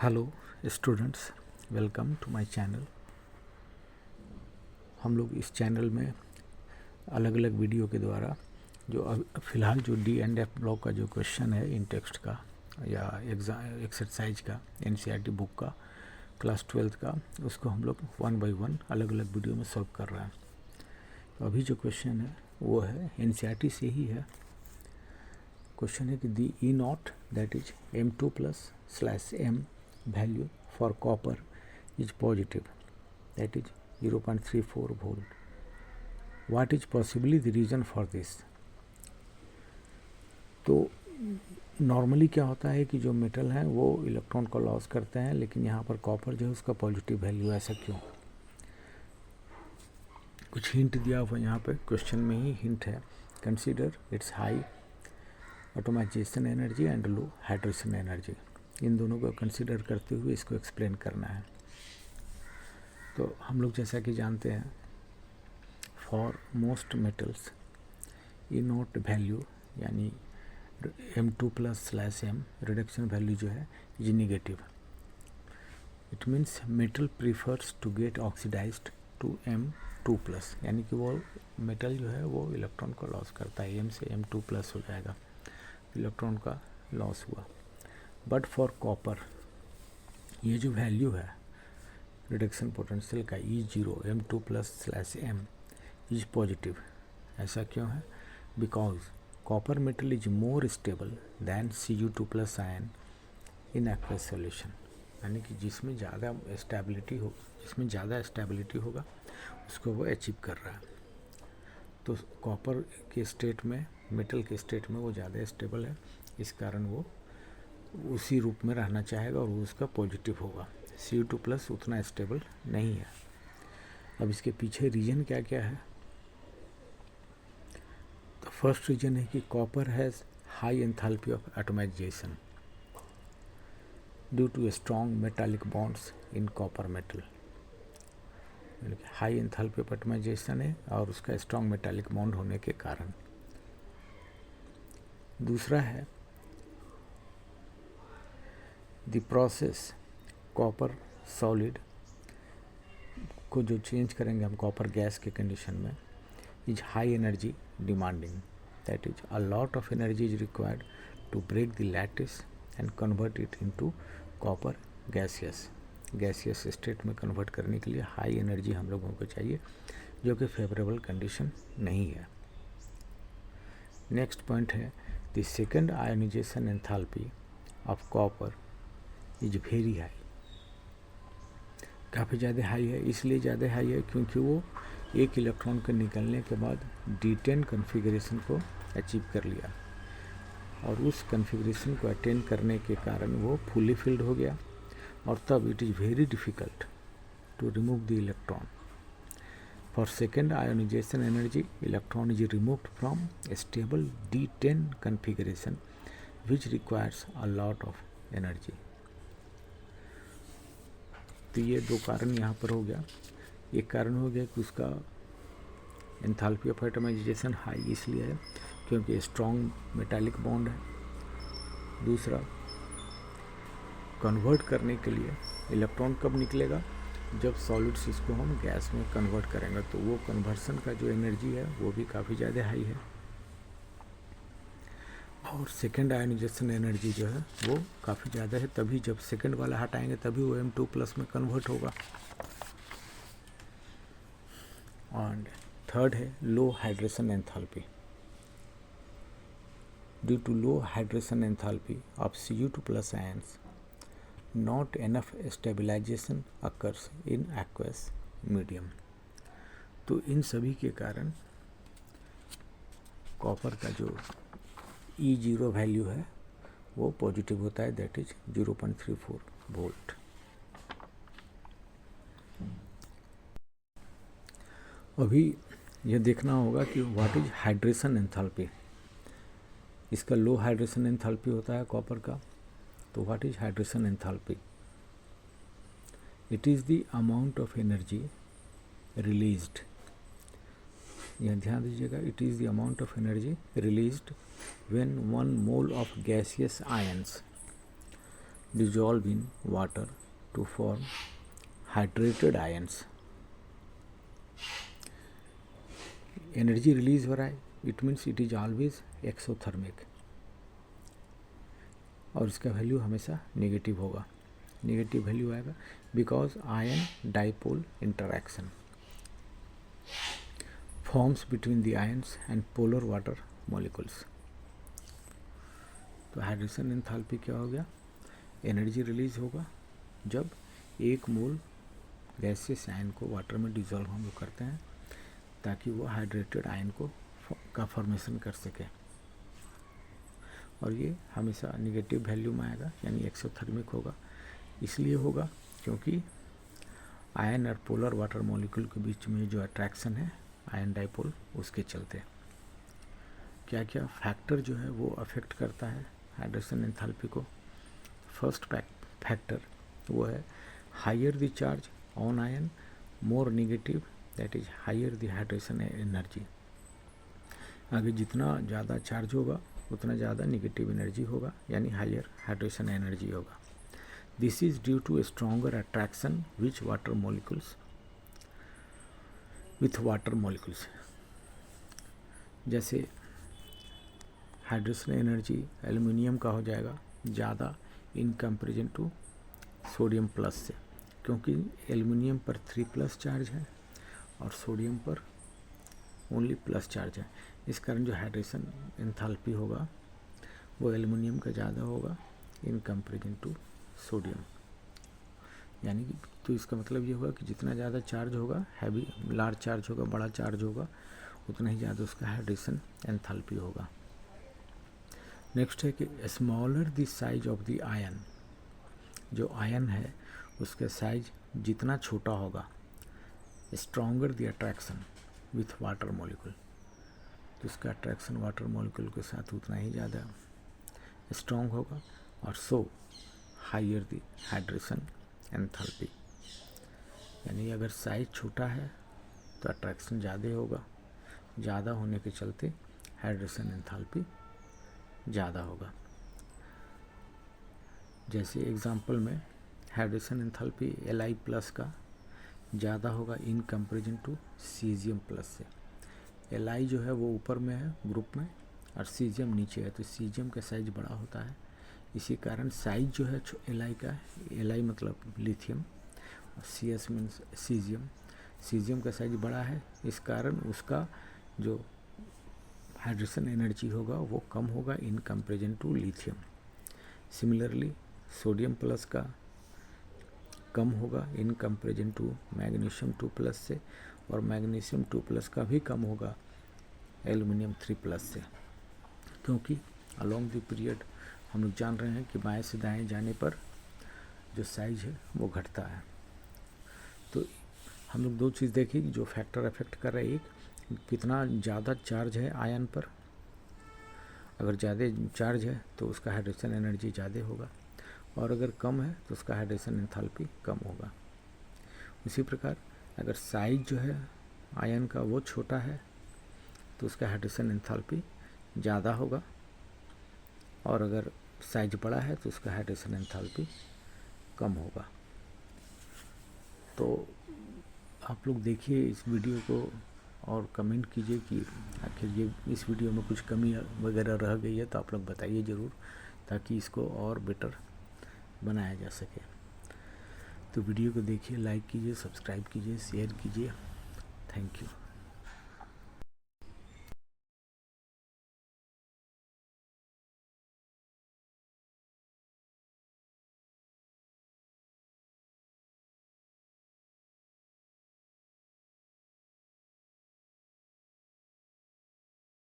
Hello students, welcome to my channel. हम लोग इस चैनल में अलग अलग वीडियो के द्वारा जो फ़िलहाल जो डी एंड एफ ब्लॉक का जो क्वेश्चन है इन टेक्स्ट का या एक्सरसाइज का एनसीईआरटी बुक का क्लास 12th का, उसको हम लोग 1 बाय 1 अलग अलग वीडियो में सॉल्व कर रहे हैं। तो अभी जो क्वेश्चन है वो है एनसीईआरटी से ही है। क्वेश्चन है कि the E nought that is M2+/M value for copper is positive, that is 0.34 volt. What is possibly the reason for this? तो नॉर्मली क्या होता है कि जो मेटल हैं वो इलेक्ट्रॉन को लॉस करते हैं, लेकिन यहाँ पर कॉपर जो है उसका पॉजिटिव वैल्यू, ऐसा क्यों? कुछ हिंट दिया हुआ यहाँ पे क्वेश्चन में ही हिंट है। Consider its high atomization energy and low hydration energy. इन दोनों को कंसीडर करते हुए इसको एक्सप्लेन करना है। तो हम लोग जैसा कि जानते हैं, for most metals E naught value यानी M2+/M रिडक्शन वैल्यू जो है is negative. It means metal prefers to get oxidised to M2+, यानी कि वो मेटल जो है वो इलेक्ट्रॉन को लॉस करता है। M से M2+ हो जाएगा, इलेक्ट्रॉन का लॉस हुआ। बट फॉर कॉपर ये जो वैल्यू है रिडक्शन पोटेंशियल का E0 M2+/M इज पॉजिटिव। ऐसा क्यों है? Because copper metal is more stable then Cu2+ ion in aqueous solution, यानी कि जिसमें ज़्यादा स्टेबिलिटी होगा उसको वो अचीव कर रहा है। तो कॉपर के स्टेट में, मेटल के स्टेट में वो ज़्यादा स्टेबल है, इस कारण वो उसी रूप में रहना चाहेगा और वो उसका पॉजिटिव होगा। Cu2+ उतना स्टेबल नहीं है। अब इसके पीछे रीजन क्या क्या है? तो फर्स्ट रीजन है कि copper has high enthalpy of atomisation due to strong metallic bonds in copper metal. High enthalpy of atomisation है और उसका स्ट्रॉन्ग मेटालिक बॉन्ड होने के कारण। दूसरा है द प्रोसेस कॉपर सॉलिड को जो चेंज करेंगे हम कॉपर गैस के कंडीशन में is high energy demanding, that is a lot of energy is required to break the lattice and convert it into copper gaseous state में convert करने के लिए हाई एनर्जी हम लोगों को चाहिए, जो कि फेवरेबल कंडीशन नहीं है। नेक्स्ट पॉइंट है the second ionization enthalpy of copper is very high, काफ़ी ज़्यादा हाई है। इसलिए ज़्यादा हाई है क्योंकि वो एक इलेक्ट्रॉन के निकलने के बाद D10 कन्फिगरेशन को अचीव कर लिया और उस कन्फिगरेशन को अटेंड करने के कारण वो फुली फिल्ड हो गया, और तब it is very difficult to remove the electron. For second ionisation energy electron is removed from stable D10 configuration which requires a lot of energy. तो ये दो कारण यहाँ पर हो गया। एक कारण हो गया कि उसका एंथैल्पी ऑफ एटमाइजेशन हाई इसलिए है क्योंकि स्ट्रॉन्ग मेटालिक बॉन्ड है। दूसरा, कन्वर्ट करने के लिए इलेक्ट्रॉन कब निकलेगा? जब सॉलिड्स इसको हम गैस में कन्वर्ट करेंगे, तो वो कन्वर्सन का जो एनर्जी है वो भी काफ़ी ज़्यादा हाई है। और सेकेंड आयोनाइजेशन एनर्जी जो है वो काफ़ी ज़्यादा है, तभी जब सेकेंड वाला हटाएंगे तभी वो M2+ में कन्वर्ट होगा। एंड थर्ड है low hydration enthalpy. Due to low hydration enthalpy of Cu2+ ions not enough stabilization occurs in aqueous medium. तो इन सभी के कारण कॉपर का जो E0 वैल्यू है वो पॉजिटिव होता है, दैट इज 0.34 वोल्ट। अभी यह देखना होगा कि व्हाट इज हाइड्रेशन एंथैल्पी। इसका लो हाइड्रेशन एंथैल्पी होता है कॉपर का। तो what is hydration enthalpy? It is the amount of energy released, यह ध्यान दीजिएगा, it is the amount of energy released when 1 mole of gaseous ions dissolve in water to form hydrated ions. Energy release हो रहा है, it means it is always exothermic, और इसका value हमेशा negative होगा। नेगेटिव वैल्यू आएगा because ion dipole interaction forms between the ions and polar water molecules. तो hydration enthalpy क्या हो गया, एनर्जी रिलीज होगा जब एक मोल गैसियस आयन को वाटर में डिजोल्व हम लोग करते हैं ताकि वो हाइड्रेटेड आयन का फॉर्मेशन कर सके, और ये हमेशा निगेटिव वैल्यू में आएगा यानी एक्सोथर्मिक होगा। इसलिए होगा क्योंकि आयन और पोलर वाटर मॉलिक्यूल के बीच में जो अट्रैक्शन है आयन डाइपोल, उसके चलते क्या क्या फैक्टर जो है वो अफेक्ट करता है हाइड्रेशन एंथैल्पी को। फर्स्ट फैक्टर वो है higher the charge on ion more negative, that is higher the hydration energy. आगे जितना ज़्यादा चार्ज होगा उतना ज़्यादा नेगेटिव एनर्जी होगा यानी हायर हाइड्रेशन एनर्जी होगा। This is due to a stronger attraction which water molecules with water molecules. जैसे हाइड्रेशन एनर्जी एल्युमिनियम का हो जाएगा ज़्यादा in comparison to sodium plus से, क्योंकि एल्युमिनियम पर 3+ चार्ज है और सोडियम पर ओनली प्लस चार्ज है। इस कारण जो हाइड्रेशन एंथैल्पी होगा वो एल्युमिनियम का ज़्यादा होगा इन कंपेरिजन टू सोडियम। यानी कि तो इसका मतलब ये होगा कि जितना ज़्यादा चार्ज होगा, हैवी लार्ज चार्ज होगा, बड़ा चार्ज होगा, उतना ही ज़्यादा उसका हाइड्रेशन एंथैल्पी होगा। नेक्स्ट है कि smaller the size of the ion, जो आयन है उसका साइज जितना छोटा होगा stronger the attraction with water molecule, तो उसका अट्रैक्शन वाटर मॉलिक्यूल के साथ उतना ही ज़्यादा स्ट्रॉन्ग होगा, और so higher the hydration enthalpy. यानी अगर साइज छोटा है तो अट्रैक्शन ज़्यादा होगा, ज़्यादा होने के चलते हाइड्रेशन एंथैल्पी ज़्यादा होगा। जैसे एग्जांपल में हाइड्रेशन एंथैल्पी Li+ का ज़्यादा होगा in comparison to caesium plus से। Li जो है वो ऊपर में है ग्रुप में और सीजियम नीचे है, तो सीजियम का साइज बड़ा होता है, इसी कारण साइज जो है Li का, Li मतलब लिथियम और Cs मीन्स सीजियम, सीजियम का साइज बड़ा है, इस कारण उसका जो हाइड्रेशन एनर्जी होगा वो कम होगा in comparison to lithium. Similarly sodium plus का कम होगा इन कंपेरिजन टू मैग्नीशियम 2+ से, और मैग्नीशियम 2+ का भी कम होगा एल्युमिनियम 3+ से, क्योंकि अलोंग द पीरियड हम लोग जान रहे हैं कि बाएं से दाएं जाने पर जो साइज है वो घटता है। तो हम लोग दो चीज़ देखी जो फैक्टर अफेक्ट कर रहे हैं, एक कितना ज़्यादा चार्ज है आयन पर, अगर ज़्यादा चार्ज है तो उसका हाइड्रेशन एनर्जी ज़्यादा होगा, और अगर कम है तो उसका हाइड्रेशन एंथैल्पी कम होगा। उसी प्रकार अगर साइज जो है आयन का वो छोटा है तो उसका हाइड्रेशन एंथैल्पी ज़्यादा होगा, और अगर साइज बड़ा है तो उसका हाइड्रेशन एंथैल्पी कम होगा। तो आप लोग देखिए इस वीडियो को और कमेंट कीजिए कि आखिर ये इस वीडियो में कुछ कमी वगैरह रह गई है तो आप लोग बताइए ज़रूर, ताकि इसको और बेटर बनाया जा सके। तो वीडियो को देखिए, लाइक कीजिए, सब्सक्राइब कीजिए, शेयर कीजिए। Thank you.